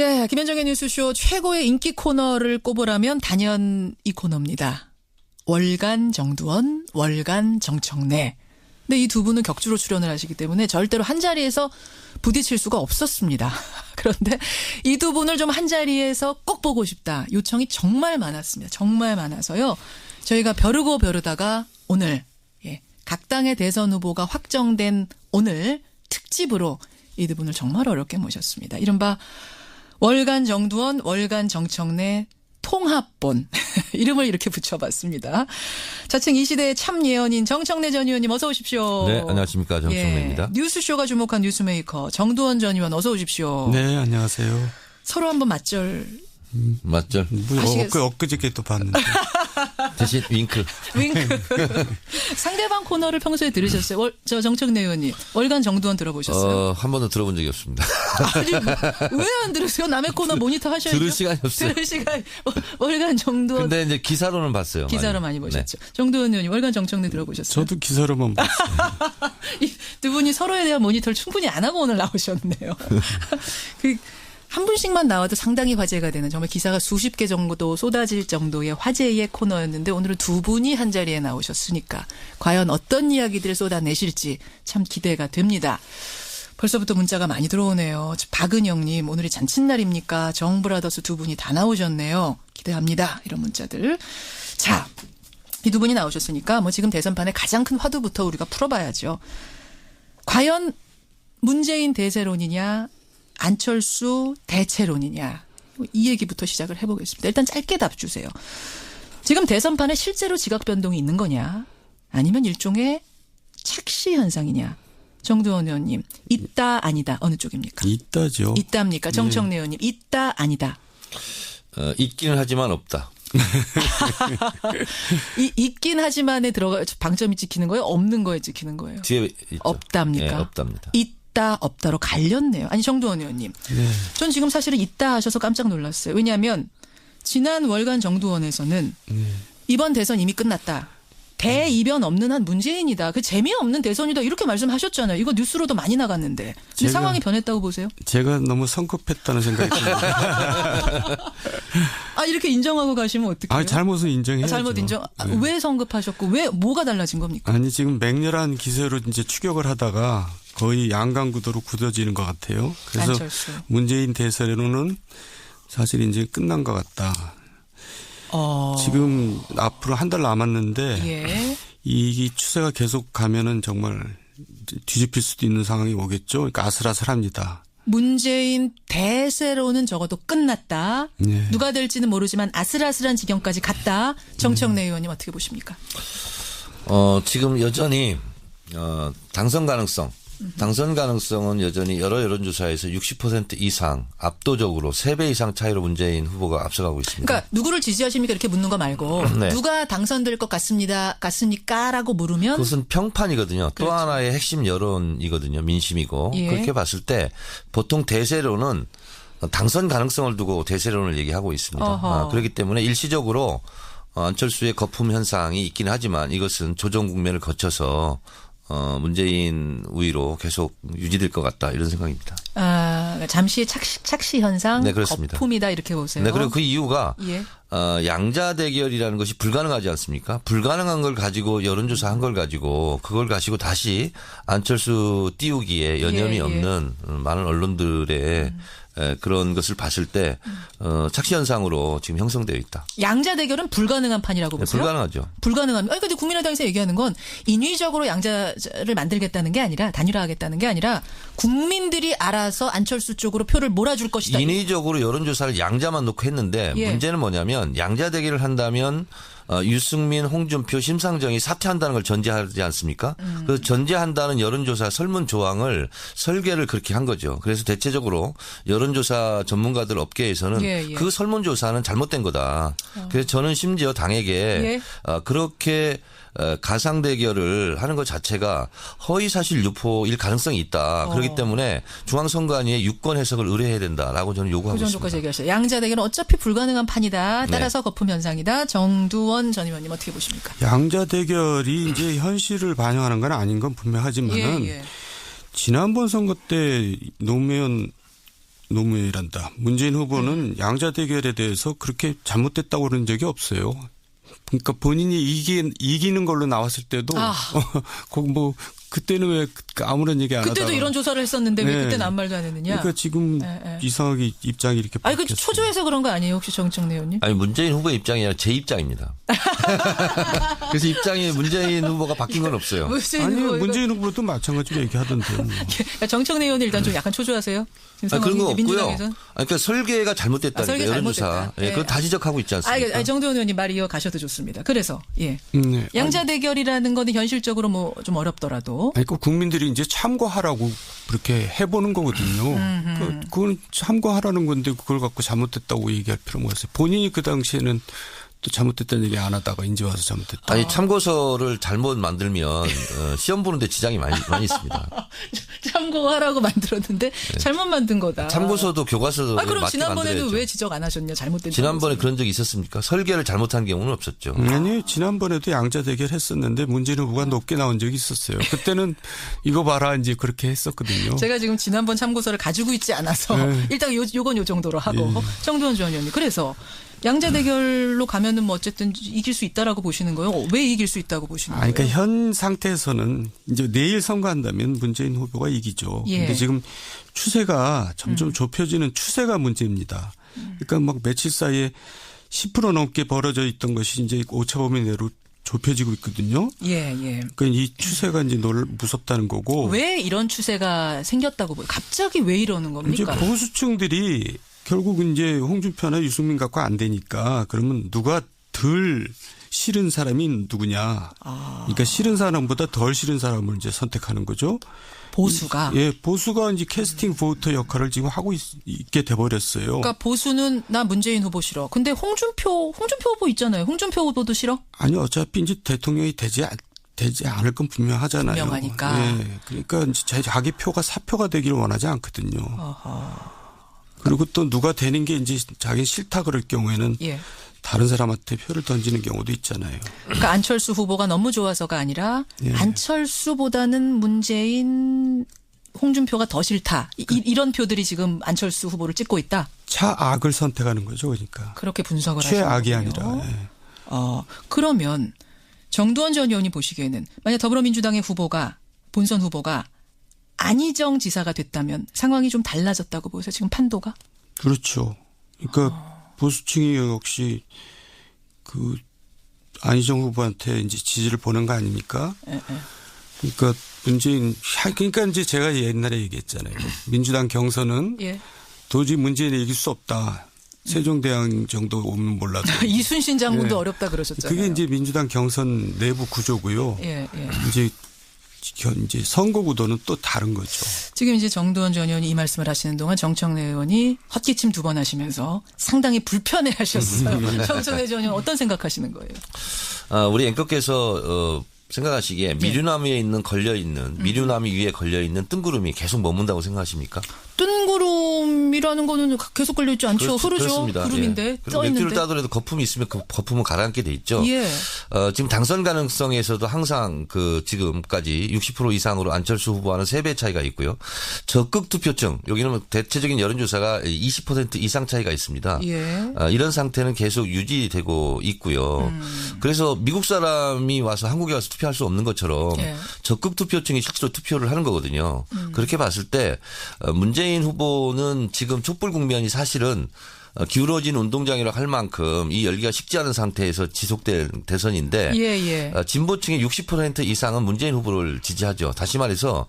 예, 김현정의 뉴스쇼 최고의 인기 코너를 꼽으라면 단연 이 코너입니다. 월간 정두원, 월간 정청래. 근데 이 두 분은 격주로 출연을 하시기 때문에 절대로 한 자리에서 부딪힐 수가 없었습니다. 그런데 이 두 분을 좀 한 자리에서 꼭 보고 싶다. 요청이 정말 많았습니다. 정말 많아서요. 저희가 벼르고 벼르다가 오늘 각 당의 대선 후보가 확정된 오늘 특집으로 이 두 분을 정말 어렵게 모셨습니다. 이른바 월간 정두원, 월간 정청래 통합본 이름을 이렇게 붙여봤습니다. 자칭 이 시대의 참 예언인 정청래 전 의원님 어서 오십시오. 네, 안녕하십니까. 정청래입니다. 뉴스쇼가 주목한 뉴스메이커 정두원 전 의원 어서 오십시오. 네, 안녕하세요. 서로 한번 맞절. 맞죠? 엊그저께 또 봤는데. 대신 윙크. 상대방 코너를 평소에 들으셨어요? 저 정청래 의원님. 월간 정두원 들어보셨어요? 한 번도 들어본 적이 없습니다. 아니, 왜 안 들으세요? 남의 코너 모니터 하셔야죠. 들을 시간이 없어요. 들을 시간. 월간 정두원. 근데 이제 기사로는 봤어요. 기사로 많이 보셨죠. 네. 정두원 의원님 월간 정청래 들어보셨어요? 저도 기사로만 봤어요. 이 두 분이 서로에 대한 모니터를 충분히 안 하고 오늘 나오셨네요. 한 분씩만 나와도 상당히 화제가 되는 정말 기사가 수십 개 정도 쏟아질 정도의 화제의 코너였는데 오늘은 두 분이 한 자리에 나오셨으니까 과연 어떤 이야기들을 쏟아내실지 참 기대가 됩니다. 벌써부터 문자가 많이 들어오네요. 박은영님 오늘이 잔칫날입니까? 정브라더스 두 분이 다 나오셨네요. 기대합니다. 이런 문자들. 자, 이 두 분이 나오셨으니까 뭐 지금 대선판의 가장 큰 화두부터 우리가 풀어봐야죠. 과연 문재인 대세론이냐 안철수 대체론이냐 이 얘기부터 시작을 해보겠습니다. 일단 짧게 답 주세요. 지금 대선판에 실제로 지각 변동이 있는 거냐 아니면 일종의 착시 현상이냐. 정두원 의원님 있다 아니다 어느 쪽입니까? 있다죠. 있답니까? 정청래 의원님 있다 아니다. 있기는 하지만 없다. 있긴 하지만에 들어가 방점이 찍히는 거예요? 없는 거에 찍히는 거예요? 뒤에 있죠. 없답니까? 네, 없답니다. 있다 없다로 갈렸네요. 아니 정두원 의원님. 네. 전 지금 사실은 있다 하셔서 깜짝 놀랐어요. 왜냐하면 지난 월간 정두원에서는 이번 대선 이미 끝났다. 대이변 없는 한 문재인이다. 그 재미없는 대선이다. 이렇게 말씀하셨잖아요. 이거 뉴스로도 많이 나갔는데. 근데 상황이 변했다고 보세요? 제가 너무 성급했다는 생각이 듭니다. 아 이렇게 인정하고 가시면 어떡해요? 잘못은 인정해야죠. 잘못 인정. 네. 왜 성급하셨고 왜 뭐가 달라진 겁니까? 아니 지금 맹렬한 기세로 이제 추격을 하다가 거의 양강구도로 굳어지는 것 같아요. 그래서 안철수. 문재인 대선으로는 사실 이제 끝난 것 같다. 지금 앞으로 한 달 남았는데 이 추세가 계속 가면은 정말 뒤집힐 수도 있는 상황이 오겠죠. 그러니까 아슬아슬합니다. 문재인 대세로는 적어도 끝났다. 네. 누가 될지는 모르지만 아슬아슬한 지경까지 갔다. 정청래 의원님 어떻게 보십니까? 지금 여전히 당선 가능성은 여전히 여러 여론조사에서 60% 이상 압도적으로 3배 이상 차이로 문재인 후보가 앞서가고 있습니다. 그러니까 누구를 지지하십니까 이렇게 묻는 거 말고 네. 누가 당선될 것 같습니까라고 물으면 그것은 평판이거든요. 그렇죠. 또 하나의 핵심 여론이거든요. 민심이고. 그렇게 봤을 때 보통 대세론은 당선 가능성을 두고 대세론을 얘기하고 있습니다. 그렇기 때문에 일시적으로 안철수의 거품 현상이 있긴 하지만 이것은 조정 국면을 거쳐서 문재인 우위로 계속 유지될 것 같다 이런 생각입니다. 잠시의 착시 현상, 네, 그렇습니다. 거품이다 이렇게 보세요. 네, 그리고 그 이유가 양자 대결이라는 것이 불가능하지 않습니까? 불가능한 걸 가지고 여론조사 한 걸 가지고 그걸 가지고 다시 안철수 띄우기에 여념이 없는 많은 언론들의 그런 것을 봤을 때 착시 현상으로 지금 형성되어 있다. 양자 대결은 불가능한 판이라고 보세요? 네, 불가능하죠. 불가능합니다. 아니 근데 국민의당에서 얘기하는 건 인위적으로 양자를 만들겠다는 게 아니라 단일화하겠다는 게 아니라 국민들이 알아서 안철수 쪽으로 표를 몰아줄 것이다. 인위적으로 여론조사를 양자만 놓고 했는데 문제는 뭐냐면 양자 대결을 한다면 유승민, 홍준표, 심상정이 사퇴한다는 걸 전제하지 않습니까? 그 전제한다는 여론조사 설문 조항을 설계를 그렇게 한 거죠. 그래서 대체적으로 여론조사 전문가들 업계에서는 그 설문조사는 잘못된 거다. 그래서 저는 심지어 당에게 그렇게 가상 대결을 하는 것 자체가 허위사실 유포일 가능성이 있다. 그렇기 때문에 중앙선관위에 유권 해석을 의뢰해야 된다라고 저는 요구하고 있습니다. 그 정도까지 얘기하셨어요. 양자 대결은 어차피 불가능한 판이다. 따라서 거품 현상이다. 정두원 전 의원님 어떻게 보십니까? 양자 대결이 이제 현실을 반영하는 건 아닌 건 분명하지만은 지난번 선거 때 노무현 노무현이란다. 문재인 후보는 양자 대결에 대해서 그렇게 잘못됐다고 그런 적이 없어요. 그러니까 본인이 이기는 걸로 나왔을 때도 뭐 그때는 왜 아무런 얘기 안 하다가. 그때도 이런 조사를 했었는데 왜 그때는 아무 말도 안 했느냐. 그러니까 지금 이상하게 입장이 이렇게 바뀌었어요. 그 초조해서 그런 거 아니에요 혹시 정청래 의원님? 아니 문재인 후보의 입장이 아니라 제 입장입니다. 그래서 입장이 문재인 후보가 바뀐 건 없어요. 문재인 후보도 마찬가지로 얘기하던데요. 그러니까 정청래 의원이 일단 좀 약간 초조하세요. 그런 거 없고요. 그러니까 설계가 잘못됐다니까 여론조사. 예, 그건 다 지적하고 있지 않습니까? 정도원 의원님 말 이어가셔도 좋습니다. 그래서 양자 대결이라는 거는 현실적으로 뭐 좀 어렵더라도. 그러니까 국민들이 이제 참고하라고 그렇게 해보는 거거든요. 그건 참고하라는 건데 그걸 갖고 잘못됐다고 얘기할 필요가 없어요. 본인이 그 당시에는 또 잘못됐다는 얘기 안 하다가 이제 와서 잘못됐다. 아니 참고서를 잘못 만들면 시험 보는데 지장이 많이 있습니다. 참고하라고 만들었는데 잘못 만든 거다. 참고서도 교과서도 그럼 지난번에도 왜 지적 안 하셨냐? 잘못된. 지난번에 그런 적이 있었습니까? 설계를 잘못한 경우는 없었죠. 아니 지난번에도 양자 대결 했었는데 문재인 후보가 높게 나온 적이 있었어요. 그때는 이거 봐라 이제 그렇게 했었거든요. 제가 지금 지난번 참고서를 가지고 있지 않아서 일단 요건 요 정도로 하고 정두원 전 의원님. 그래서 양자 대결로 가면은 뭐 어쨌든 이길 수 있다라고 보시는 거예요? 왜 이길 수 있다고 보시는 거예요? 그러니까 현 상태에서는 이제 내일 선거한다면 문재인 후보가 이기죠. 그런데 지금 추세가 점점 좁혀지는 추세가 문제입니다. 그러니까 막 며칠 사이에 10% 넘게 벌어져 있던 것이 이제 오차범위 내로 좁혀지고 있거든요. 그러니까 이 추세가 이제 무섭다는 거고. 왜 이런 추세가 생겼다고 보여요? 갑자기 왜 이러는 겁니까? 이제 보수층들이 결국 이제 홍준표나 유승민 갖고 안 되니까 그러면 누가 덜 싫은 사람이 누구냐. 그러니까 싫은 사람보다 덜 싫은 사람을 이제 선택하는 거죠. 보수가. 보수가 이제 캐스팅 보터 역할을 지금 하고 있게 돼버렸어요. 그러니까 보수는 나 문재인 후보 싫어. 근데 홍준표 후보 있잖아요. 홍준표 후보도 싫어? 아니 어차피 이제 대통령이 되지 않을 건 분명하잖아요. 분명하니까. 그러니까 이제 자기 표가 사표가 되기를 원하지 않거든요. 그리고 또 누가 되는 게 이제 자기 싫다 그럴 경우에는 다른 사람한테 표를 던지는 경우도 있잖아요. 그러니까 안철수 후보가 너무 좋아서가 아니라 안철수보다는 문재인 홍준표가 더 싫다. 이런 표들이 지금 안철수 후보를 찍고 있다. 차악을 선택하는 거죠. 그러니까. 그렇게 분석을 하시는 최악이 거군요. 아니라. 그러면 정두원 전 의원이 보시기에는 만약 더불어민주당의 본선 후보가 안희정 지사가 됐다면 상황이 좀 달라졌다고 보세요. 지금 판도가? 그렇죠. 그러니까 보수층이 역시 그 안희정 후보한테 이제 지지를 보낸 거 아닙니까? 그러니까 그러니까 이제 제가 옛날에 얘기했잖아요. 민주당 경선은 도저히 문재인이 이길 수 없다. 세종대왕 정도 오면 몰라도. 이순신 장군도 어렵다 그러셨잖아요. 그게 이제 민주당 경선 내부 구조고요. 이제 선거 구도는 또 다른 거죠. 지금 이제 정두원 전 의원이 이 말씀을 하시는 동안 정청래 의원이 헛기침 2번 하시면서 상당히 불편해하셨어요. 정청래 전 의원 어떤 생각하시는 거예요? 우리 앵커께서 생각하시기에 미류나무에 있는 미류나무 위에 걸려 있는 뜬구름이 계속 머문다고 생각하십니까? 뜬구름이라는 거는 계속 걸려 있지 않죠. 흐르죠. 그렇습니다. 구름인데 떠 있는데. 맥주를 따더라도 거품이 있으면 그 거품은 가라앉게 돼 있죠. 지금 당선 가능성에서도 항상 지금까지 60% 이상으로 안철수 후보와는 3배 차이가 있고요. 적극 투표층 여기는 대체적인 여론조사가 20% 이상 차이가 있습니다. 이런 상태는 계속 유지되고 있고요. 그래서 미국 사람이 와서 한국에 와서 투표할 수 없는 것처럼 적극 투표층이 실제로 투표를 하는 거거든요. 그렇게 봤을 때 문재인 후보는 지금 촛불 국면이 사실은 기울어진 운동장이라고 할 만큼 이 열기가 식지 않은 상태에서 지속된 대선인데 진보층의 60% 이상은 문재인 후보를 지지하죠. 다시 말해서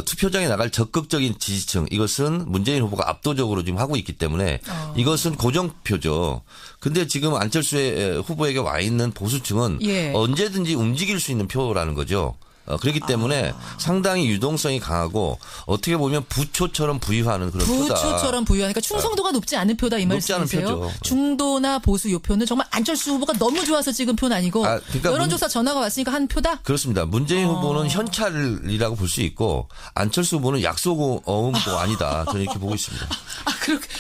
투표장에 나갈 적극적인 지지층 이것은 문재인 후보가 압도적으로 지금 하고 있기 때문에 이것은 고정표죠. 근데 지금 안철수 후보에게 와 있는 보수층은 언제든지 움직일 수 있는 표라는 거죠. 그렇기 때문에 상당히 유동성이 강하고 어떻게 보면 부초처럼 부유하는 그런 표다. 부초처럼 부유하니까 충성도가 높지 않은 표다 이 말씀이세요? 높지 않은 표죠. 중도나 보수 요 표는 정말 안철수 후보가 너무 좋아서 찍은 표는 아니고 그러니까 여론조사 전화가 왔으니까 한 표다? 그렇습니다. 문재인 후보는 현찰이라고 볼 수 있고 안철수 후보는 약속어음도 아니다. 저는 이렇게 보고 있습니다.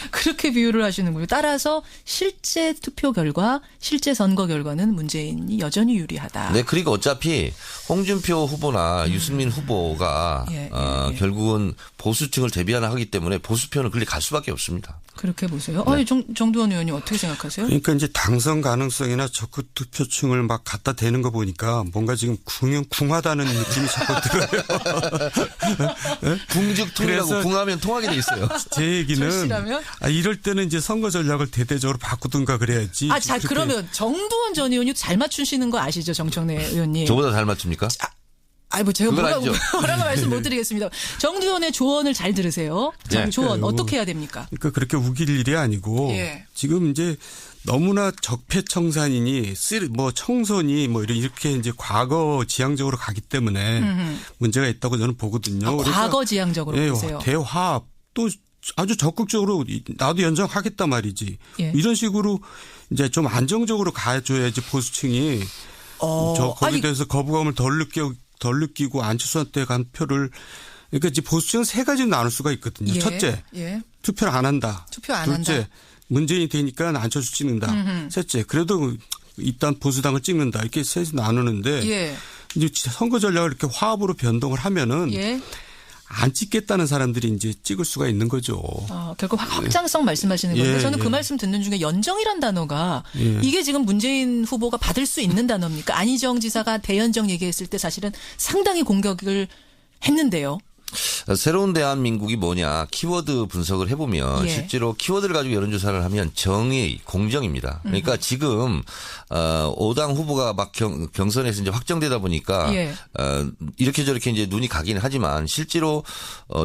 그렇게 비유를 하시는군요. 따라서 실제 투표 결과, 실제 선거 결과는 문재인이 여전히 유리하다. 네, 그리고 어차피 홍준표 후보나 유승민 후보가 결국은 보수층을 대변하기 하기 때문에 보수표는 그리 갈 수밖에 없습니다. 그렇게 보세요? 네. 아니, 정두원 의원님 어떻게 생각하세요? 그러니까 이제 당선 가능성이나 적극 투표층을 막 갖다 대는 거 보니까 뭔가 지금 궁하다는 느낌이 자꾸 들어요. 궁즉통이라고 궁하면 통하게 돼 있어요. 제 얘기는 이럴 때는 이제 선거 전략을 대대적으로 바꾸든가 그래야지. 자, 그러면 정두원 전 의원이 잘 맞추시는 거 아시죠, 정청래 의원님? 저보다 잘 맞춥니까? 뭐 제가 뭐라고 말씀 못 드리겠습니다. 정두원의 조언을 잘 들으세요. 네. 조언 어떻게 해야 됩니까? 그러니까 그렇게 우길 일이 아니고 지금 이제 너무나 적폐청산이니 뭐 청선이 뭐 이렇게 이제 과거 지향적으로 가기 때문에 문제가 있다고 저는 보거든요. 그러니까 과거 지향적으로 보세요. 대화합 또 아주 적극적으로 나도 연정하겠다 말이지. 이런 식으로 이제 좀 안정적으로 가줘야지 보수층이 거기에 대해서 거부감을 덜 느끼고 안철수한테 간 표를 그러니까 이제 보수층은 세 가지로 나눌 수가 있거든요. 첫째, 투표를 안 한다. 둘째, 문재인이 되니까 안철수 찍는다. 셋째, 그래도 일단 보수당을 찍는다. 이렇게 셋이 나누는데 이제 선거 전략을 이렇게 화합으로 변동을 하면은 안 찍겠다는 사람들이 이제 찍을 수가 있는 거죠. 결국 확장성 말씀하시는 건데 저는 그 말씀 듣는 중에 연정이란 단어가 이게 지금 문재인 후보가 받을 수 있는 단어입니까? 안희정 지사가 대연정 얘기했을 때 사실은 상당히 공격을 했는데요. 새로운 대한민국이 뭐냐 키워드 분석을 해보면 실제로 키워드를 가지고 여론조사를 하면 정의, 공정입니다. 그러니까 지금 5당 후보가 막 경선에서 이제 확정되다 보니까 이렇게 저렇게 이제 눈이 가긴 하지만 실제로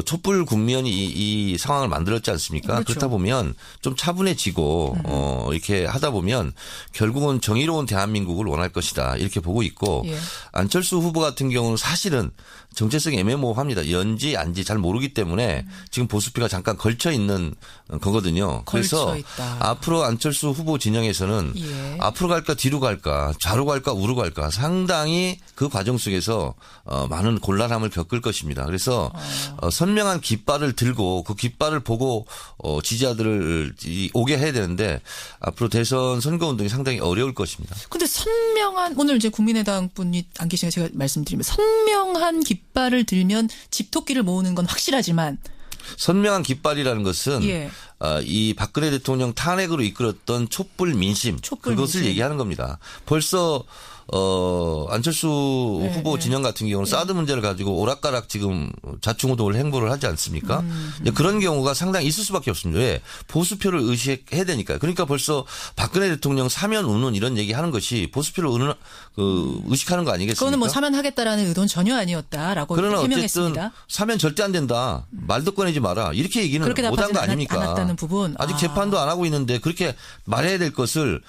촛불 국면이 이 상황을 만들었지 않습니까? 그렇죠. 그렇다 보면 좀 차분해지고 이렇게 하다 보면 결국은 정의로운 대한민국을 원할 것이다 이렇게 보고 있고 안철수 후보 같은 경우는 사실은 정체성이 애매모호합니다. 연지 안지 잘 모르기 때문에 지금 보수표가 잠깐 걸쳐 있는 거거든요. 그래서 앞으로 안철수 후보 진영에서는 앞으로 갈까 뒤로 갈까 좌로 갈까 우로 갈까 상당히 그 과정 속에서 많은 곤란함을 겪을 것입니다. 그래서 선명한 깃발을 들고 그 깃발을 보고 지지자들을 오게 해야 되는데 앞으로 대선 선거운동이 상당히 어려울 것입니다. 그런데 선명한 오늘 이제 국민의당 분이 안 계시니까 제가 말씀드리면 선명한 깃발을 들면 집토끼를 모으는 건 확실하지만 선명한 깃발이라는 것은 이 박근혜 대통령 탄핵으로 이끌었던 촛불 민심 그것을 얘기하는 겁니다. 벌써 안철수 후보 진영 같은 경우는 사드 문제를 가지고 오락가락 지금 자충우돌 행보를 하지 않습니까? 그런 경우가 상당히 있을 수밖에 없습니다. 왜? 보수표를 의식해야 되니까요. 그러니까 벌써 박근혜 대통령 사면 운운 이런 얘기하는 것이 보수표를 의식하는 거 아니겠습니까? 그거는 뭐 사면하겠다라는 의도는 전혀 아니었다라고 그러나 해명했습니다. 어쨌든 사면 절대 안 된다. 말도 꺼내지 마라. 이렇게 얘기는 못한 거 아닙니까? 않았다는 부분. 아직 재판도 안 하고 있는데 그렇게 말해야 될 것을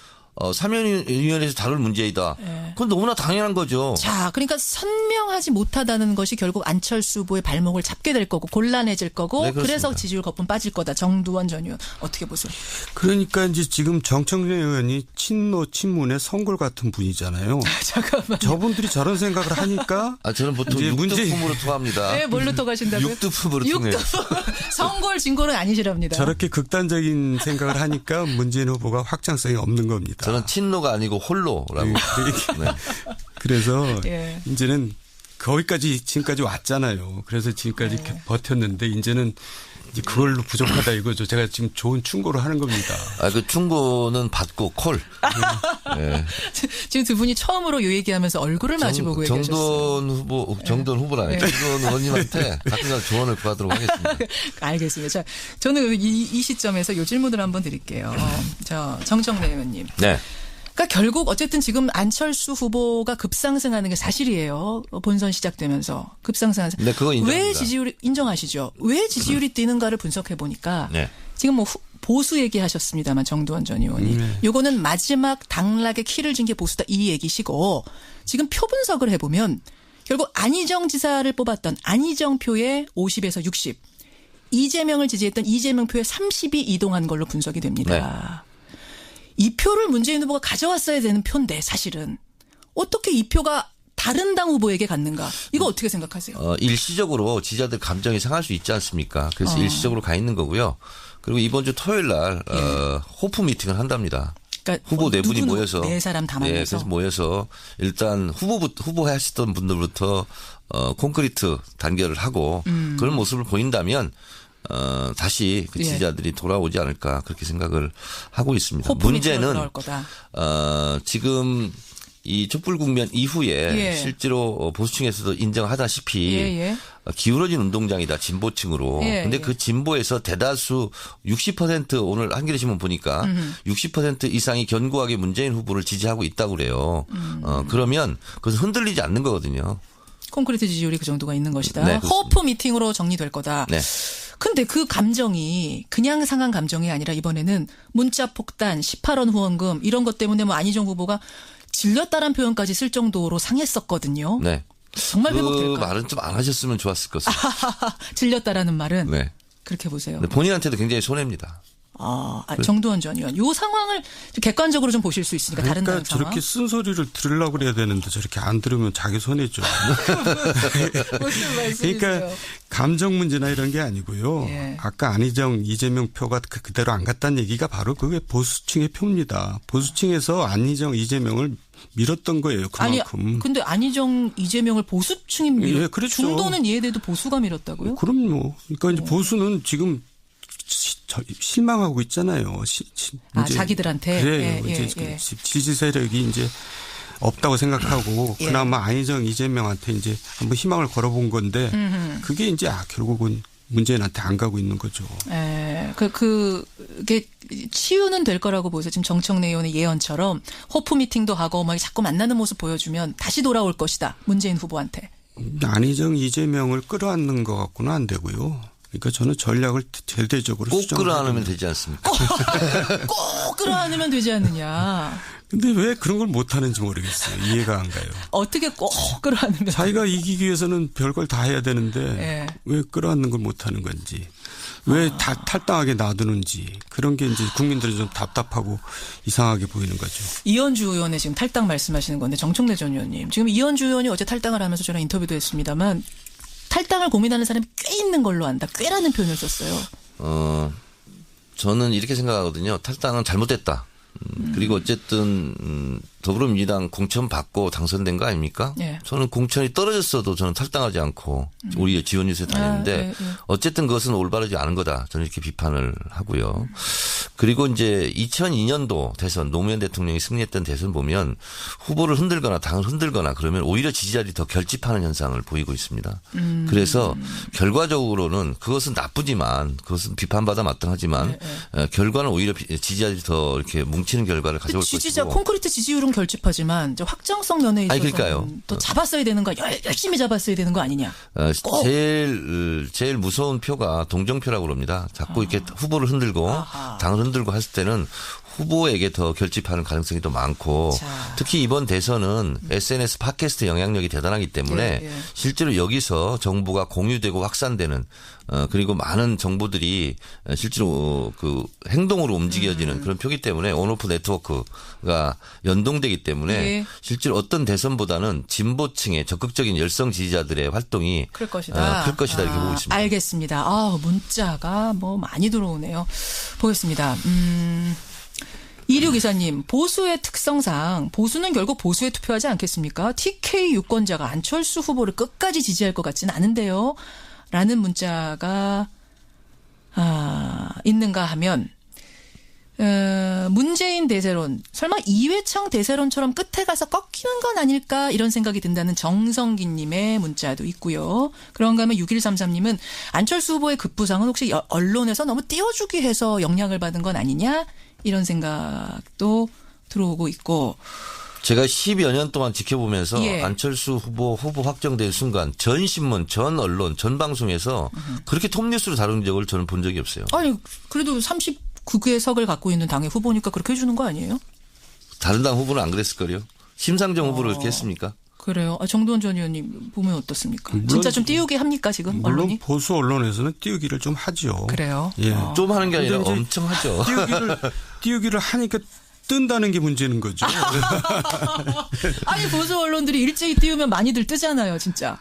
사면위원회에서 다룰 문제이다. 그건 너무나 당연한 거죠. 자, 그러니까 선명하지 못하다는 것이 결국 안철수 후보의 발목을 잡게 될 거고 곤란해질 거고 그래서 지지율 거품 빠질 거다. 정두원 전 의원 어떻게 보세요? 그러니까 이제 지금 정청래 의원이 친노 친문의 성골 같은 분이잖아요. 잠깐만. 저분들이 저런 생각을 하니까 저는 보통 육두품으로 통합니다. 네, 뭘로 통하신다고요? 육두품으로 통해요. 성골 진골은 아니시랍니다. 저렇게 극단적인 생각을 하니까 문재인 후보가 확장성이 없는 겁니다. 저는 친노가 아니고 홀로라고. 그래서 이제는 거기까지 지금까지 왔잖아요. 그래서 지금까지 버텼는데 이제는 이제 그걸로 부족하다 이거죠. 제가 지금 좋은 충고를 하는 겁니다. 그 충고는 받고 콜. 지금 두 분이 처음으로 이 얘기하면서 얼굴을 마주보고 얘기하셨어요. 정두원 후보라네. 정두원 의원님한테 가끔가다 조언을 구하도록 하겠습니다. 알겠습니다. 자, 저는 이 시점에서 이 질문을 한번 드릴게요. 정청래 의원님. 네. 그러니까 결국 어쨌든 지금 안철수 후보가 급상승하는 게 사실이에요. 본선 시작되면서 급상승하는. 네, 그거 인정합니다. 왜 지지율이 인정하시죠? 왜 지지율이 뛰는가를 분석해 보니까 지금 뭐 보수 얘기하셨습니다만 정두원 전 의원이 요거는 마지막 당락의 키를 진 게 보수다 이 얘기시고 지금 표 분석을 해보면 결국 안희정 지사를 뽑았던 안희정 표의 50에서 60 이재명을 지지했던 이재명 표의 30이 이동한 걸로 분석이 됩니다. 이 표를 문재인 후보가 가져왔어야 되는 표인데 사실은 어떻게 이 표가 다른 당 후보에게 갔는가? 이거 어떻게 생각하세요? 일시적으로 지지자들 감정이 상할 수 있지 않습니까? 그래서 일시적으로 가 있는 거고요. 그리고 이번 주 토요일 날 호프 미팅을 한답니다. 그러니까 후보 네 분이 모여서 네 사람 다 만나서. 그래서 모여서 일단 후보 하시던 분들부터 콘크리트 단결을 하고 그런 모습을 보인다면 다시 그 지지자들이 돌아오지 않을까 그렇게 생각을 하고 있습니다. 문제는 지금 이 촛불 국면 이후에 실제로 보수층에서도 인정하다시피 기울어진 운동장이다 진보층으로. 근데 그 진보에서 대다수 60% 오늘 한겨레 신문 보니까 60% 이상이 견고하게 문재인 후보를 지지하고 있다고 그래요. 그러면 그것은 흔들리지 않는 거거든요. 콘크리트 지지율이 그 정도가 있는 것이다. 네, 호프 미팅으로 정리될 거다. 네. 근데 그 감정이 그냥 상한 감정이 아니라 이번에는 문자 폭탄, 18원 후원금 이런 것 때문에 뭐 안희정 후보가 질렸다란 표현까지 쓸 정도로 상했었거든요. 네. 정말 회복될까? 그 말은 좀 안 하셨으면 좋았을 것같습니다. 질렸다라는 말은 네. 그렇게 보세요. 본인한테도 굉장히 손해입니다. 정두원 전 의원, 이 상황을 좀 객관적으로 좀 보실 수 있으니까 다른 그러니까 상황. 저렇게 쓴소리를 들으려고 그래야 되는데 저렇게 안 들으면 자기 손해죠. 무슨 말씀이세요? 그러니까 감정 문제나 이런 게 아니고요. 아까 안희정, 이재명 표가 그대로 안 갔다는 얘기가 바로 그게 보수층의 표입니다. 보수층에서 안희정, 이재명을 밀었던 거예요. 그만큼. 아니, 근데 안희정, 이재명을 보수층이 밀었. 그렇죠. 중도는 이해돼도 보수가 밀었다고요? 그럼요. 그러니까 이제 보수는 지금 실망하고 있잖아요. 자기들한테. 그래요. 이제 지지 세력이 이제 없다고 생각하고 그나마 안희정, 이재명한테 이제 한번 희망을 걸어본 건데 그게 이제 결국은 문재인한테 안 가고 있는 거죠. 그게 치유는 될 거라고 보세요. 지금 정청래 의원의 예언처럼 호프 미팅도 하고 막 자꾸 만나는 모습 보여주면 다시 돌아올 것이다. 문재인 후보한테. 안희정, 이재명을 끌어안는 것 갖고는 안 되고요. 그러니까 저는 전략을 대대적으로 꼭 끌어안으면 되지 않습니까? 꼭 끌어안으면 되지 않느냐. 근데 왜 그런 걸 못하는지 모르겠어요. 이해가 안 가요. 어떻게 꼭 끌어안으면. 자기가 이기기 위해서는 별걸 다 해야 되는데 왜 끌어안는 걸 못하는 건지. 왜 탈당하게 놔두는지. 그런 게 이제 국민들은 좀 답답하고 이상하게 보이는 거죠. 이현주 의원의 지금 탈당 말씀하시는 건데 정청래 전 의원님. 지금 이현주 의원이 어제 탈당을 하면서 저랑 인터뷰도 했습니다만 탈당을 고민하는 사람이 꽤 있는 걸로 안다. 꽤라는 표현을 썼어요. 저는 이렇게 생각하거든요. 탈당은 잘못됐다. 그리고 어쨌든 더불어민주당 공천 받고 당선된 거 아닙니까? 저는 공천이 떨어졌어도 저는 탈당하지 않고 오히려 지원 유세 다녔는데 어쨌든 그것은 올바르지 않은 거다. 저는 이렇게 비판을 하고요. 그리고 이제 2002년도 대선 노무현 대통령이 승리했던 대선 보면 후보를 흔들거나 당을 흔들거나 그러면 오히려 지지자들이 더 결집하는 현상을 보이고 있습니다. 그래서 결과적으로는 그것은 나쁘지만 그것은 비판받아 마땅하지만 결과는 오히려 지지자들이 더 이렇게 뭉치는 결과를 가져올 것이고. 지지자 콘크리트 지지율은 결집하지만 확장성 면에 있어서는 더 잡았어야 되는 거 열심히 잡았어야 되는 거 아니냐. 제일 무서운 표가 동정표라고 그럽니다. 자꾸 이렇게 후보를 흔들고 당을 흔들고 했을 때는 후보에게 더 결집하는 가능성이 더 많고 특히 이번 대선은 SNS 팟캐스트 영향력이 대단하기 때문에 실제로 여기서 정보가 공유되고 확산되는 그리고 많은 정보들이 실제로 그 행동으로 움직여지는 그런 표기 때문에 온오프 네트워크가 연동되기 때문에 실제로 어떤 대선보다는 진보층의 적극적인 열성 지지자들의 활동이 클 것이다 이렇게 보고 있습니다. 알겠습니다. 문자가 뭐 많이 들어오네요. 보겠습니다. 2624님, 보수의 특성상 보수는 결국 보수에 투표하지 않겠습니까? TK 유권자가 안철수 후보를 끝까지 지지할 것 같지는 않은데요. 라는 문자가 있는가 하면 문재인 대세론, 설마 이회창 대세론처럼 끝에 가서 꺾이는 건 아닐까 이런 생각이 든다는 정성기님의 문자도 있고요. 그런가 하면 6133님은 안철수 후보의 급부상은 혹시 언론에서 너무 띄워주기 해서 영향을 받은 건 아니냐 이런 생각도 들어오고 있고. 제가 10여 년 동안 지켜보면서 안철수 후보 확정된 순간 전 신문, 전 언론, 전 방송에서 그렇게 톱뉴스로 다룬 적을 저는 본 적이 없어요. 아니 그래도 39개 석을 갖고 있는 당의 후보니까 그렇게 해주는 거 아니에요? 다른 당 후보는 안 그랬을 거요. 심상정 후보를 그렇게 했습니까? 그래요. 정두원 전 의원님 보면 어떻습니까? 진짜 좀 띄우게 합니까 지금 물론 언론이? 보수 언론에서는 띄우기를 좀 하죠. 그래요. 좀 하는 게 아니라 엄청 하죠. 띄우기를 하니까 뜬다는 게 문제는 거죠. 아니 보수 언론들이 일제히 띄우면 많이들 뜨잖아요, 진짜.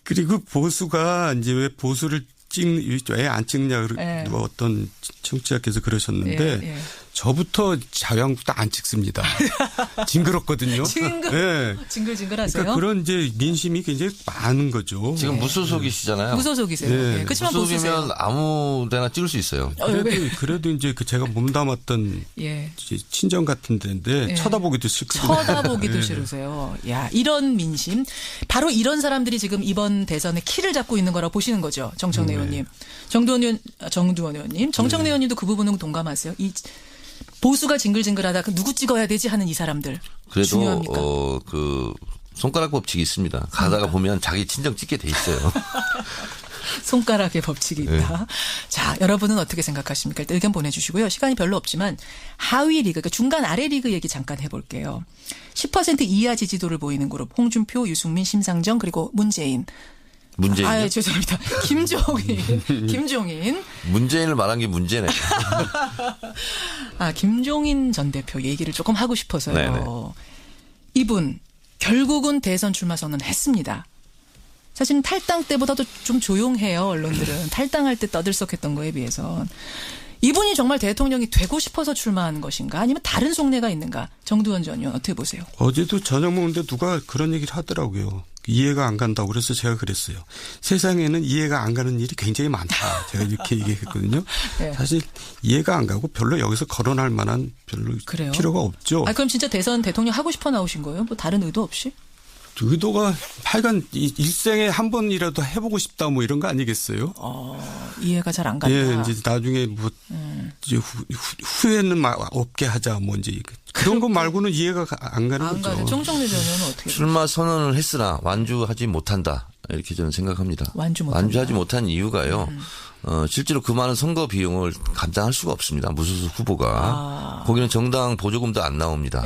그리고 보수가 이제 왜 보수를 왜 안 찍냐 누가 어떤 청취자께서 그러셨는데 저부터 자유한국도 안 찍습니다. 징그럽거든요. 징글징글하세요. 그러니까 그런 이제 민심이 굉장히 많은 거죠. 지금 무소속이시잖아요. 무소속이세요. 네. 그렇지만 무소속이면 아무데나 찍을 수 있어요. 그래도 이제 제가 몸담았던 이제 친정 같은 데인데 쳐다보기도 싫거든요. 쳐다보기도 싫으세요. 야, 이런 민심. 바로 이런 사람들이 지금 이번 대선에 키를 잡고 있는 거라고 보시는 거죠. 정청래 의원님. 정두원 의원님. 정청래 의원님도 그 부분은 동감하세요? 이 보수가 징글징글하다. 누구 찍어야 되지 하는 이 사람들. 그래도 중요합니까? 그 손가락 법칙이 있습니다. 가다가 보면 자기 친정 찍게 돼 있어요. 손가락의 법칙이 있다. 자, 여러분은 어떻게 생각하십니까? 일단 의견 보내주시고요. 시간이 별로 없지만 하위 리그, 그러니까 중간 아래 리그 얘기 잠깐 해볼게요. 10% 이하 지지도를 보이는 그룹 홍준표, 유승민, 심상정 그리고 문재인. 문재인. 죄송합니다. 김종인. 문재인을 말한 게 문제네. 김종인 전 대표 얘기를 조금 하고 싶어서요. 네네. 이분 결국은 대선 출마 선언했습니다. 사실 탈당 때보다도 좀 조용해요. 언론들은. 탈당할 때 떠들썩했던 거에 비해서. 이분이 정말 대통령이 되고 싶어서 출마한 것인가 아니면 다른 속내가 있는가. 정두원 전 의원 어떻게 보세요? 어제도 저녁 먹는데 누가 그런 얘기를 하더라고요. 이해가 안 간다고 그래서 제가 그랬어요. 세상에는 이해가 안 가는 일이 굉장히 많다. 제가 이렇게 얘기했거든요. 네. 사실 이해가 안 가고 별로 여기서 거론할 만한 별로 그래요? 필요가 없죠. 그럼 진짜 대선 대통령 하고 싶어 나오신 거예요? 뭐 다른 의도 없이? 의도가 하여간 일생에 한 번이라도 해보고 싶다 뭐 이런 거 아니겠어요? 이해가 잘 안 간다. 예, 이제 나중에 뭐 이제 후회는 없게 하자 뭐 이제 그런 거 말고는 이해가 안 가는 거죠. 가죠. 정청래 전 의원은 어떻게? 출마 선언을 했으나 완주하지 못한다. 이렇게 저는 생각합니다. 완주하지 못한 이유가요. 실제로 그 많은 선거 비용을 감당할 수가 없습니다. 무소속 후보가. 거기는 정당 보조금도 안 나옵니다.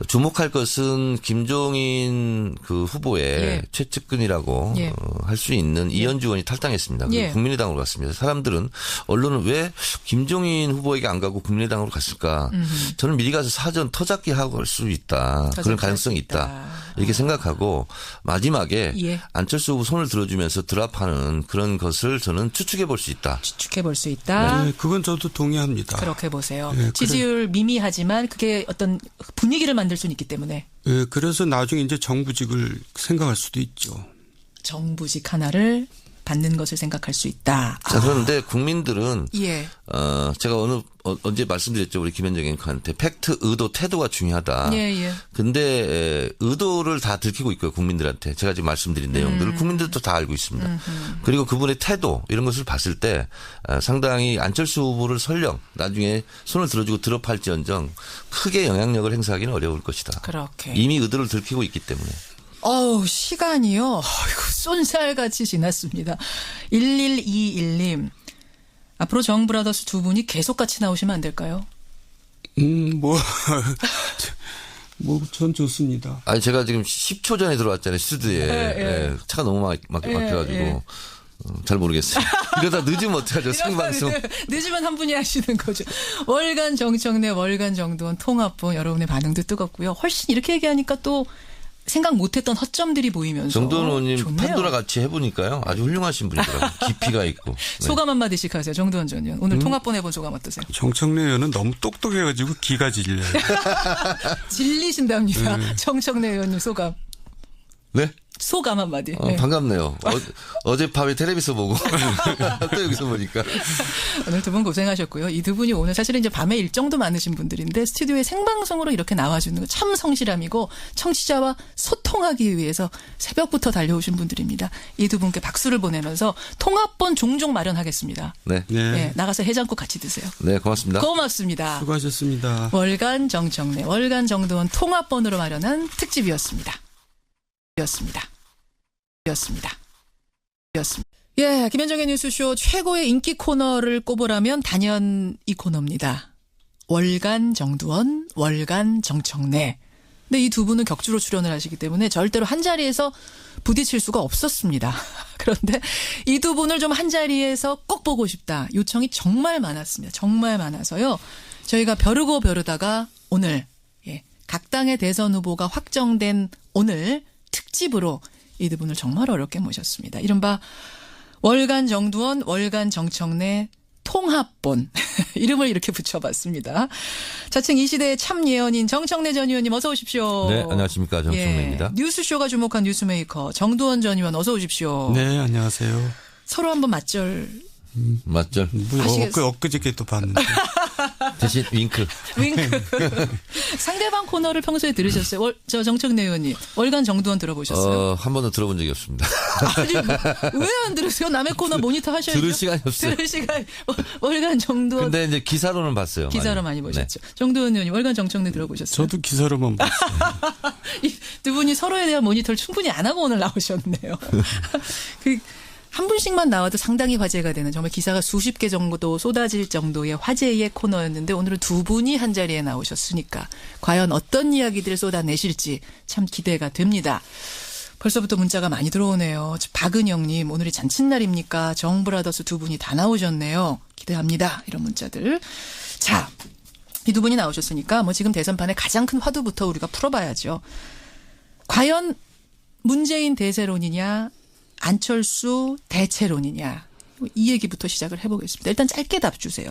주목할 것은 김종인 그 후보의 최측근이라고 할 수 있는 이현주 의원이 탈당했습니다. 국민의당으로 갔습니다. 사람들은 언론은 왜 김종인 후보에게 안 가고 국민의당으로 갔을까? 저는 미리 가서 사전 터잡기 하고 할 수 있다. 그런 가능성이 있다. 이렇게 생각하고 마지막에 안철수 후보 손을 들어주면서 드랍하는 그런 것을 저는 추측해 볼 수 있다. 추측해 볼 수 있다. 네, 그건 저도 동의합니다. 그렇게 보세요. 네, 지지율 미미하지만 그게 어떤 분위기를 만들 수는 있기 때문에. 네, 그래서 나중에 이제 정부직을 생각할 수도 있죠. 정부직 하나를 받는 것을 생각할 수 있다. 자, 그런데 국민들은 제가 언제 말씀드렸죠. 우리 김현정 앵커한테 팩트, 의도, 태도가 중요하다. 근데 의도를 다 들키고 있고요. 국민들한테. 제가 지금 말씀드린 내용들을 국민들도 다 알고 있습니다. 그리고 그분의 태도 이런 것을 봤을 때 상당히 안철수 후보를 설령 나중에 손을 들어주고 드롭할지언정 크게 영향력을 행사하기는 어려울 것이다. 그렇게. 이미 의도를 들키고 있기 때문에. 시간이요. 쏜살같이 지났습니다. 1121님. 앞으로 정브라더스 두 분이 계속 같이 나오시면 안 될까요? 전 좋습니다. 아니, 제가 지금 10초 전에 들어왔잖아요, 스튜디오에. 차가 너무 막혀가지고. 잘 모르겠어요. 이러다 늦으면 어떡하죠, 생방송. 늦으면 한 분이 하시는 거죠. 월간 정청래, 월간 정두원 통합본 여러분의 반응도 뜨겁고요. 훨씬 이렇게 얘기하니까 또 생각 못했던 허점들이 보이면서. 정두원 의원님 좋네요. 판도라 같이 해보니까요. 아주 훌륭하신 분이더라고요. 깊이가 있고. 네. 소감 한마디씩 하세요. 정두원 전 의원. 오늘 통합본 해본 소감 어떠세요? 정청래 의원은 너무 똑똑해가지고 기가 질려요. 질리신답니다. 정청래 의원님 소감. 네? 소감 한마디. 반갑네요. 어젯밤에 텔레비전 보고 또 여기서 보니까. 오늘 두 분 고생하셨고요. 이 두 분이 오늘 사실은 이제 밤에 일정도 많으신 분들인데 스튜디오에 생방송으로 이렇게 나와주는 거 참 성실함이고 청취자와 소통하기 위해서 새벽부터 달려오신 분들입니다. 이 두 분께 박수를 보내면서 통합본 종종 마련하겠습니다. 네. 나가서 해장국 같이 드세요. 네, 고맙습니다. 고맙습니다. 수고하셨습니다. 월간 정청래, 월간 정두원 통합본으로 마련한 특집이었습니다. 였습니다. 예, 김현정의 뉴스쇼 최고의 인기 코너를 꼽으라면 단연 이 코너입니다. 월간 정두원, 월간 정청래. 근데 이 두 분은 격주로 출연을 하시기 때문에 절대로 한 자리에서 부딪힐 수가 없었습니다. 그런데 이 두 분을 좀 한 자리에서 꼭 보고 싶다. 요청이 정말 많았습니다. 정말 많아서요. 저희가 벼르다가 오늘 각 당의 대선 후보가 확정된 오늘 특집으로 이 두 분을 정말 어렵게 모셨습니다. 이른바 월간 정두원, 월간 정청래 통합본 이름을 이렇게 붙여봤습니다. 자칭 이 시대의 참 예언인 정청래 전 의원님 어서 오십시오. 네, 안녕하십니까. 정청래입니다. 뉴스쇼가 주목한 뉴스메이커 정두원 전 의원 어서 오십시오. 네, 안녕하세요. 서로 한번 맞절. 맞죠? 엊그저께 또 봤는데. 대신 윙크. 상대방 코너를 평소에 들으셨어요? 저 정청래 의원님 월간 정두원 들어보셨어요? 한 번도 들어본 적이 없습니다. 아니, 왜 안 들으세요? 남의 코너 모니터 하셔야죠. 들을 시간이 없어요. 들을 시간. 월간 정두원. 근데 이제 기사로는 봤어요. 기사로 많이 보셨죠. 네. 정두원 의원님 월간 정청래 들어보셨어요? 저도 기사로만 봤어요. 이 두 분이 서로에 대한 모니터를 충분히 안 하고 오늘 나오셨네요. 한 분씩만 나와도 상당히 화제가 되는 정말 기사가 수십 개 정도 쏟아질 정도의 화제의 코너였는데 오늘은 두 분이 한 자리에 나오셨으니까 과연 어떤 이야기들을 쏟아내실지 참 기대가 됩니다. 벌써부터 문자가 많이 들어오네요. 박은영님 오늘이 잔칫날입니까? 정브라더스 두 분이 다 나오셨네요. 기대합니다. 이런 문자들. 자, 이 두 분이 나오셨으니까 뭐 지금 대선판의 가장 큰 화두부터 우리가 풀어봐야죠. 과연 문재인 대세론이냐 안철수 대체론이냐 이 얘기부터 시작을 해보겠습니다. 일단 짧게 답 주세요.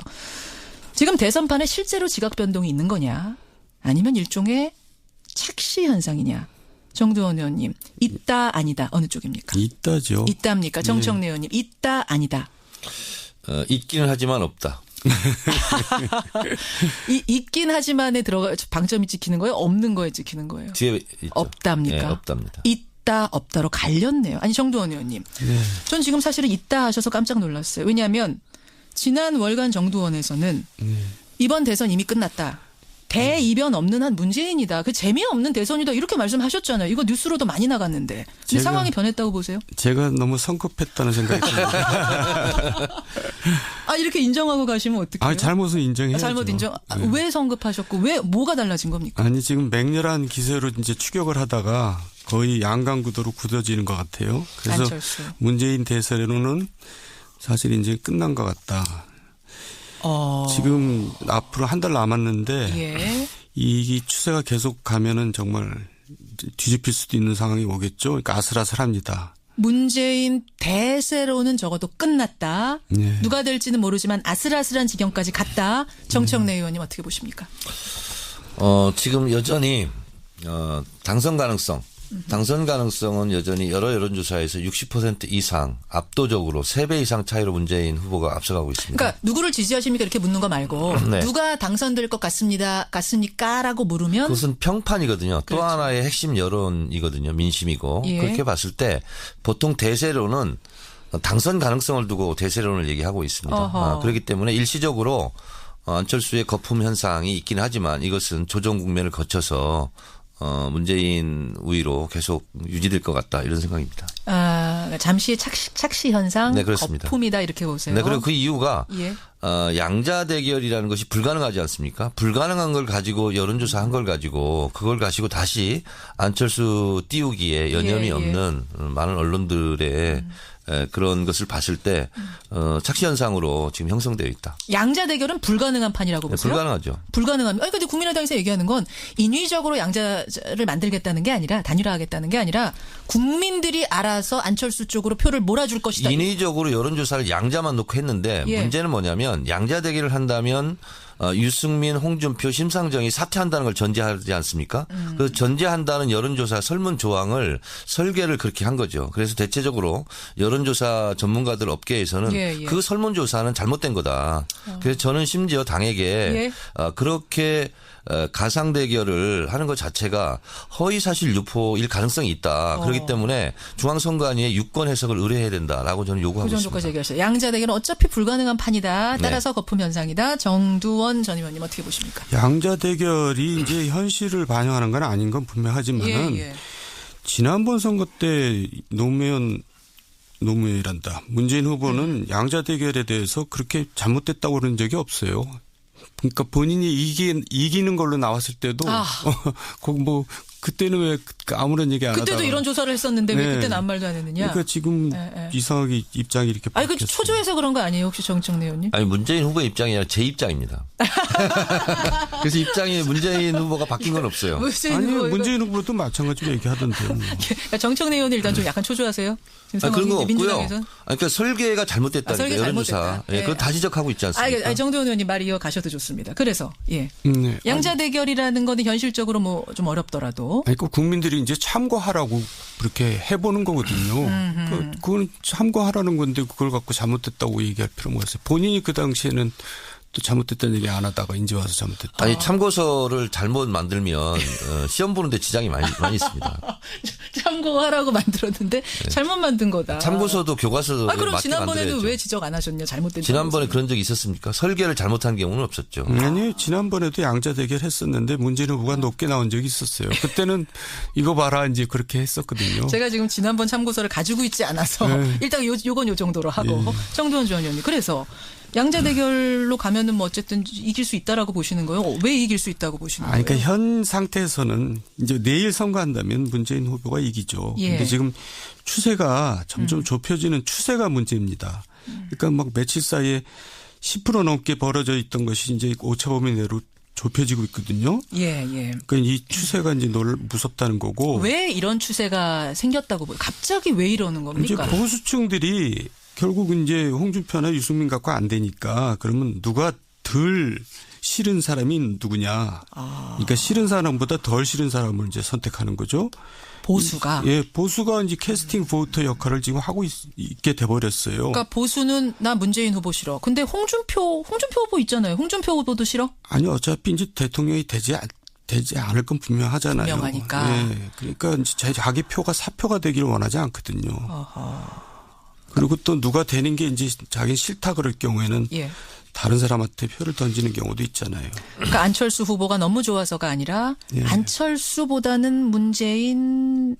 지금 대선판에 실제로 지각 변동이 있는 거냐 아니면 일종의 착시 현상이냐. 정두원 의원님 있다 아니다 어느 쪽입니까? 있다죠. 있답니까? 정청래 의원님 있다 아니다. 있기는 하지만 없다. 있긴 하지만에 들어가 방점이 찍히는 거예요? 없는 거에 찍히는 거예요? 뒤에 있죠. 없답니까? 네, 없답니다. 있다 없다로 갈렸네요. 아니 정두원 의원님. 네. 전 지금 사실은 있다 하셔서 깜짝 놀랐어요. 왜냐하면 지난 월간 정두원에서는 이번 대선 이미 끝났다. 대이변 없는 한 문재인이다. 그 재미없는 대선이다. 이렇게 말씀하셨잖아요. 이거 뉴스로도 많이 나갔는데. 근데 상황이 변했다고 보세요? 제가 너무 성급했다는 생각이 듭니다. 아 이렇게 인정하고 가시면 어떡해요? 아, 잘못은 인정해야죠. 잘못 인정. 네. 왜 성급하셨고 왜 뭐가 달라진 겁니까? 아니 지금 맹렬한 기세로 이제 추격을 하다가 거의 양강구도로 굳어지는 것 같아요. 그래서 안철수. 문재인 대세로는 사실 이제 끝난 것 같다. 지금 앞으로 한 달 남았는데 예. 이 추세가 계속 가면은 정말 뒤집힐 수도 있는 상황이 오겠죠. 그러니까 아슬아슬합니다. 문재인 대세로는 적어도 끝났다. 네. 누가 될지는 모르지만 아슬아슬한 지경까지 갔다. 정청래 의원님 어떻게 보십니까? 지금 여전히 당선 가능성은 여전히 여러 여론조사에서 60% 이상 압도적으로 3배 이상 차이로 문재인 후보가 앞서가고 있습니다. 그러니까 누구를 지지하십니까 이렇게 묻는 거 말고 네. 누가 당선될 것 같습니까라고 물으면 그것은 평판이거든요. 그렇죠. 또 하나의 핵심 여론이거든요. 민심이고. 예. 그렇게 봤을 때 보통 대세론은 당선 가능성을 두고 대세론을 얘기하고 있습니다. 그렇기 때문에 일시적으로 안철수의 거품 현상이 있긴 하지만 이것은 조정 국면을 거쳐서 문재인 우위로 계속 유지될 것 같다 이런 생각입니다. 잠시 착시 현상, 네, 그렇습니다. 거품이다 이렇게 보세요. 네, 그리고 그 이유가 예. 양자 대결이라는 것이 불가능하지 않습니까? 불가능한 걸 가지고 여론조사 한 걸 가지고 그걸 가지고 다시 안철수 띄우기에 여념이 없는 많은 언론들의 그런 것을 봤을 때 착시 현상으로 지금 형성되어 있다. 양자 대결은 불가능한 판이라고 네, 보세요? 불가능하죠. 불가능합니다. 근데 국민의당에서 얘기하는 건 인위적으로 양자를 만들겠다는 게 아니라 단일화하겠다는 게 아니라 국민들이 알아서 안철수 쪽으로 표를 몰아줄 것이다. 인위적으로 여론조사를 양자만 놓고 했는데 예. 문제는 뭐냐면 양자 대결을 한다면 유승민, 홍준표, 심상정이 사퇴한다는 걸 전제하지 않습니까? 그 전제한다는 여론조사 설문 조항을 설계를 그렇게 한 거죠. 그래서 대체적으로 여론조사 전문가들 업계에서는 그 설문조사는 잘못된 거다. 그래서 저는 심지어 당에게 그렇게 가상 대결을 하는 것 자체가 허위 사실 유포일 가능성이 있다. 그렇기 때문에 중앙선관위에 유권 해석을 의뢰해야 된다라고 저는 요구하고 있습니다. 그 정도까지 얘기하셨어요. 양자 대결은 어차피 불가능한 판이다. 따라서 네. 거품 현상이다. 정두원 전 의원님 어떻게 보십니까? 양자 대결이 이제 현실을 반영하는 건 아닌 건 분명하지만은 지난번 선거 때 노무현이란다. 문재인 후보는 양자 대결에 대해서 그렇게 잘못됐다고 그런 적이 없어요. 그러니까 본인이 이기는 걸로 나왔을 때도 뭐 그때는 왜 아무런 얘기 안 하다가. 그때도 이런 조사를 했었는데 왜 그때는 아무 말도 안 했느냐. 그러니까 지금 이상하게 입장이 이렇게 아니, 바뀌었어요. 그 초조해서 그런 거 아니에요, 혹시 정청래 의원님? 아니 문재인 후보의 입장이 아니라 제 입장입니다. 그래서 입장이 문재인 후보가 바뀐 건 없어요. 문재인 후보도 마찬가지로 얘기하던데요. 그러니까 정청래 의원은 일단 좀 약간 초조하세요. 그런 거 없고요. 그러니까 설계가 잘못됐다니까 설계 여론조사. 예, 그건 다 지적하고 있지 않습니까? 정도원 의원님 말이 이어가셔도 좋습니다. 그래서 양자 대결이라는 거는 현실적으로 뭐 좀 어렵더라도. 그러니까 국민들이 이제 참고하라고 그렇게 해보는 거거든요. 그건 참고하라는 건데 그걸 갖고 잘못됐다고 얘기할 필요가 없어요. 본인이 그 당시에는 또 잘못됐다는 얘기 안 하다가 이제 와서 잘못됐다. 아니 참고서를 잘못 만들면 시험 보는데 지장이 많이 있습니다. 참고하라고 만들었는데 잘못 만든 거다. 참고서도 교과서도 그럼 맞게 지난번에는 만들어야죠. 왜 지적 안 하셨냐? 잘못된. 지난번에 그런 적이 있었습니까? 설계를 잘못한 경우는 없었죠. 아니 지난번에도 양자 대결 했었는데 문재인 후보가 높게 나온 적이 있었어요. 그때는 이거 봐라 이제 그렇게 했었거든요. 제가 지금 지난번 참고서를 가지고 있지 않아서 일단 요건 요 정도로 하고 정도원 전 의원님. 그래서 양자 대결로 가면은 뭐 어쨌든 이길 수 있다라고 보시는 거예요? 왜 이길 수 있다고 보시는 거예요? 그러니까 현 상태에서는 이제 내일 선거한다면 문재인 후보가 이기죠. 그런데 지금 추세가 점점 좁혀지는 추세가 문제입니다. 그러니까 막 며칠 사이에 10% 넘게 벌어져 있던 것이 이제 오차범위 내로 좁혀지고 있거든요. 그러니까 이 추세가 이제 무섭다는 거고. 왜 이런 추세가 생겼다고 보여요? 갑자기 왜 이러는 겁니까? 이제 보수층들이 결국 이제 홍준표나 유승민 갖고 안 되니까 그러면 누가 덜 싫은 사람이 누구냐. 그러니까 싫은 사람보다 덜 싫은 사람을 이제 선택하는 거죠. 보수가. 보수가 이제 캐스팅 보터 역할을 지금 하고 있게 돼버렸어요. 그러니까 보수는 나 문재인 후보 싫어. 근데 홍준표 후보 있잖아요. 홍준표 후보도 싫어? 아니 어차피 이제 대통령이 되지 않을 건 분명하잖아요. 분명하니까. 그러니까 이제 자기 표가 사표가 되기를 원하지 않거든요. 그리고 또 누가 되는 게 이제 자기 싫다 그럴 경우에는 다른 사람한테 표를 던지는 경우도 있잖아요. 그러니까 안철수 후보가 너무 좋아서가 아니라 안철수보다는 문재인,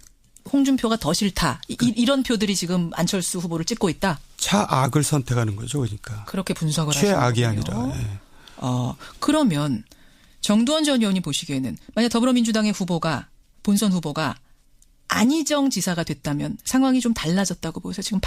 홍준표가 더 싫다. 이런 표들이 지금 안철수 후보를 찍고 있다. 차악을 선택하는 거죠. 그러니까. 그렇게 분석을 하시는 최악이 거군요. 아니라. 그러면 정두원 전 의원이 보시기에는 만약 더불어민주당의 후보가 본선 후보가 안희정 지사가 됐다면 상황이 좀 달라졌다고 보세요. 지금